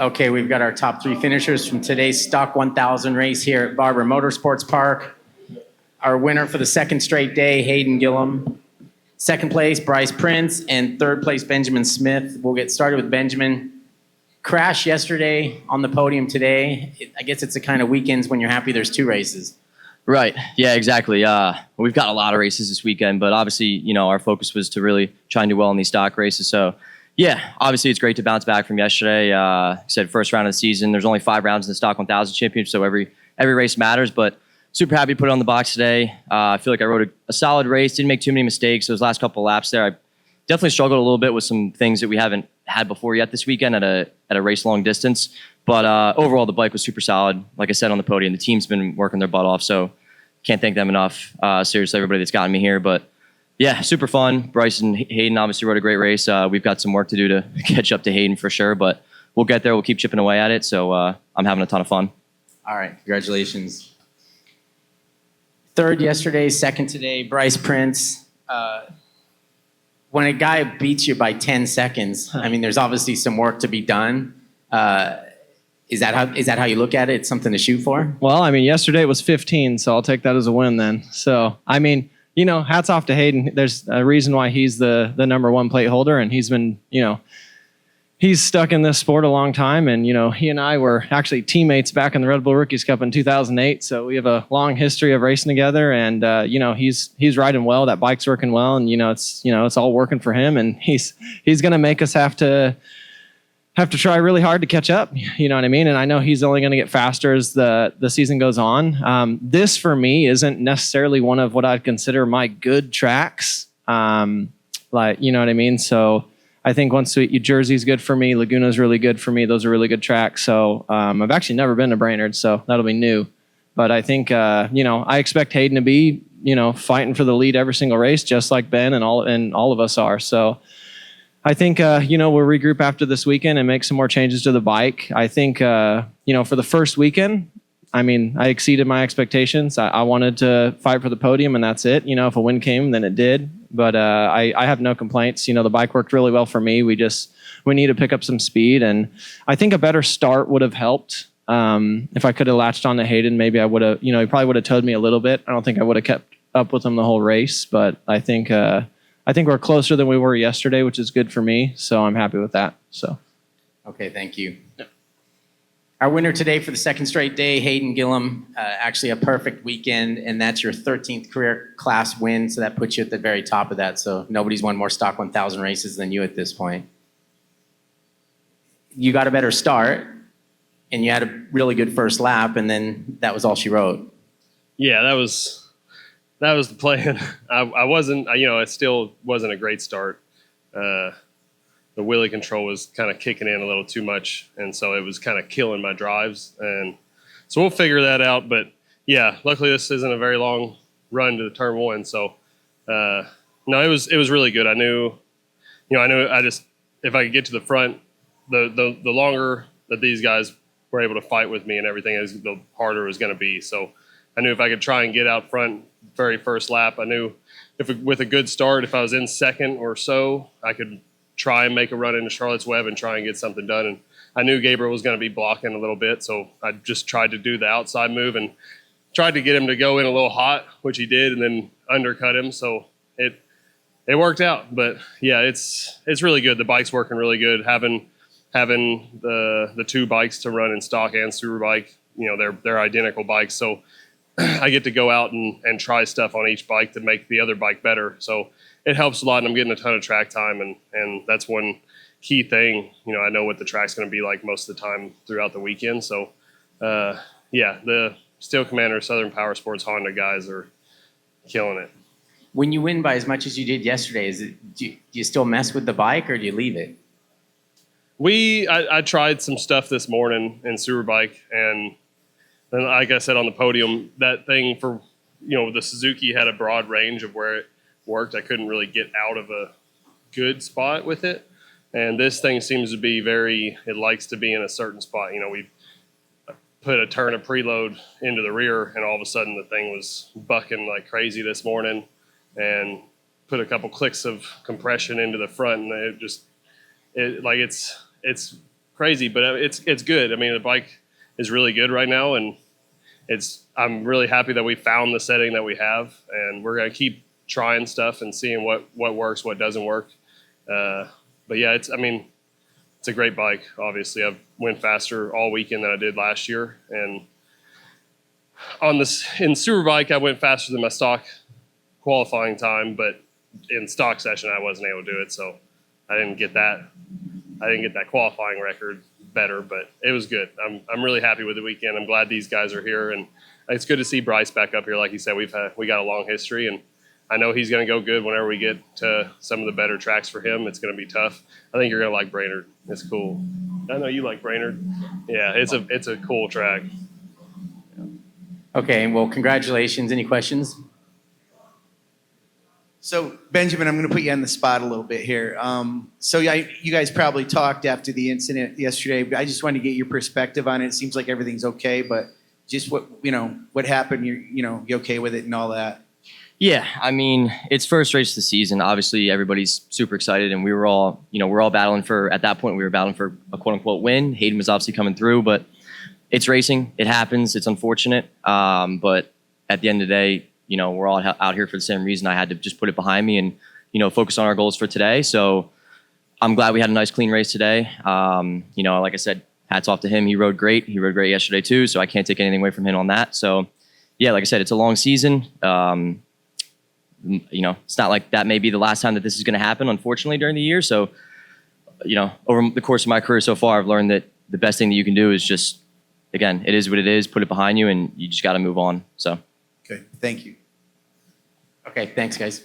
Okay, we've got our top three finishers from today's Stock 1000 race here at Barber Motorsports Park. Our winner for the second straight day, Hayden Gillum. Second place, Bryce Prince. And third place, Benjamin Smith. We'll get started with Benjamin. Crash yesterday, on the podium today. I guess it's the kind of weekends when you're happy there's two races. Right. Yeah, exactly. We've got a lot of races this weekend, but obviously, our focus was to really try and do well in these stock races. So, yeah, obviously it's great to bounce back from yesterday. Like I said, first round of the season. There's only 5 rounds in the Stock 1000 Championship, so every race matters. But super happy to put it on the box today. I feel like I rode a solid race. Didn't make too many mistakes. Those last couple of laps there, I definitely struggled a little bit with some things that we haven't had before yet this weekend at a race long distance. But overall, the bike was super solid. Like I said on the podium, the team's been working their butt off, so can't thank them enough. Seriously, everybody that's gotten me here. But yeah, super fun. Bryce and Hayden obviously rode a great race. We've got some work to do to catch up to Hayden for sure, but we'll get there. We'll keep chipping away at it. So I'm having a ton of fun. All right, congratulations. Third yesterday, second today, Bryce Prince. When a guy beats you by 10 seconds, I mean, there's obviously some work to be done. Is that how you look at it? It's something to shoot for? Well, I mean, yesterday was 15, so I'll take that as a win then. So, I mean, hats off to Hayden. There's a reason why he's the number one plate holder, and he's been, he's stuck in this sport a long time. And, he and I were actually teammates back in the Red Bull Rookies Cup in 2008. So we have a long history of racing together, and, he's riding well. That bike's working well, and, it's all working for him. And he's going to make us have to try really hard to catch up. You know what I mean? And I know he's only going to get faster as the season goes on. This for me isn't necessarily one of what I'd consider my good tracks. You know what I mean? So I think Jersey's good for me. Laguna's really good for me. Those are really good tracks. So I've actually never been to Brainerd, so that'll be new. But I think, I expect Hayden to be, fighting for the lead every single race, just like Ben and all of us are. So I think, we'll regroup after this weekend and make some more changes to the bike. I think, for the first weekend, I mean, I exceeded my expectations. I wanted to fight for the podium, and that's it. If a win came, then it did. But I have no complaints. The bike worked really well for me. We need to pick up some speed. And I think a better start would have helped. If I could have latched on to Hayden, maybe I would have, he probably would have towed me a little bit. I don't think I would have kept up with him the whole race. But I think we're closer than we were yesterday, which is good for me. So I'm happy with that. So, okay, thank you. Our winner today for the second straight day, Hayden Gillum. Actually, a perfect weekend, and that's your 13th career class win. So that puts you at the very top of that. So nobody's won more Stock 1000 races than you at this point. You got a better start, and you had a really good first lap, and then that was all she wrote. Yeah, that was the plan. I wasn't, it still wasn't a great start. The wheelie control was kind of kicking in a little too much, and so it was kind of killing my drives. And so we'll figure that out. But yeah, luckily this isn't a very long run to the turn one. So no, it was really good. I knew if I could get to the front, the longer that these guys were able to fight with me and everything, the harder it was going to be. So I knew if I could try and get out front very first lap, I knew with a good start, if I was in second or so, I could try and make a run into Charlotte's Web and try and get something done. And I knew Gabriel was going to be blocking a little bit, so I just tried to do the outside move and tried to get him to go in a little hot, which he did, and then undercut him. So it worked out. But yeah, it's really good. The bike's working really good. Having the two bikes to run in stock and Superbike, they're identical bikes. So I get to go out and try stuff on each bike to make the other bike better. So it helps a lot, and I'm getting a ton of track time, and that's one key thing. I know what the track's going to be like most of the time throughout the weekend. So, yeah, the Steel Commander, Southern Power Sports, Honda guys are killing it. When you win by as much as you did yesterday, do you still mess with the bike, or do you leave it? I tried some stuff this morning in Superbike, and like I said on the podium, that thing for the Suzuki had a broad range of where it worked. I couldn't really get out of a good spot with it, and this thing seems to be it likes to be in a certain spot. We put a turn of preload into the rear, and all of a sudden the thing was bucking like crazy this morning, and put a couple clicks of compression into the front, and it's crazy, but it's good. I mean, the bike is really good right now, and I'm really happy that we found the setting that we have, and we're gonna keep trying stuff and seeing what works, what doesn't work. But yeah, it's a great bike. Obviously, I've went faster all weekend than I did last year, and in Superbike I went faster than my stock qualifying time, but in stock session I wasn't able to do it, so I didn't get that qualifying record better, but it was good. I'm really happy with the weekend. I'm glad these guys are here, and it's good to see Bryce back up here. Like you said, we got a long history, and I know he's going to go good whenever we get to some of the better tracks for him. It's going to be tough. I think you're going to like Brainerd. It's cool. I know you like Brainerd. Yeah, it's a cool track. Okay, well, congratulations. Any questions? So, Benjamin, I'm going to put you on the spot a little bit here. You guys probably talked after the incident yesterday, but I just wanted to get your perspective on it. It seems like everything's okay, but just what happened, you okay with it and all that? Yeah, I mean, it's first race of the season. Obviously, everybody's super excited, and we're all battling for, at that point, we were battling for a quote-unquote win. Hayden was obviously coming through, but it's racing. It happens. It's unfortunate. But at the end of the day, we're all out here for the same reason. I had to just put it behind me and, focus on our goals for today. So I'm glad we had a nice, clean race today. Like I said, hats off to him. He rode great. He rode great yesterday too, so I can't take anything away from him on that. So, yeah, like I said, it's a long season. It's not like that may be the last time that this is going to happen, unfortunately, during the year. So, over the course of my career so far, I've learned that the best thing that you can do is just, again, it is what it is, put it behind you, and you just got to move on. So, Okay, thank you. Okay, thanks, guys.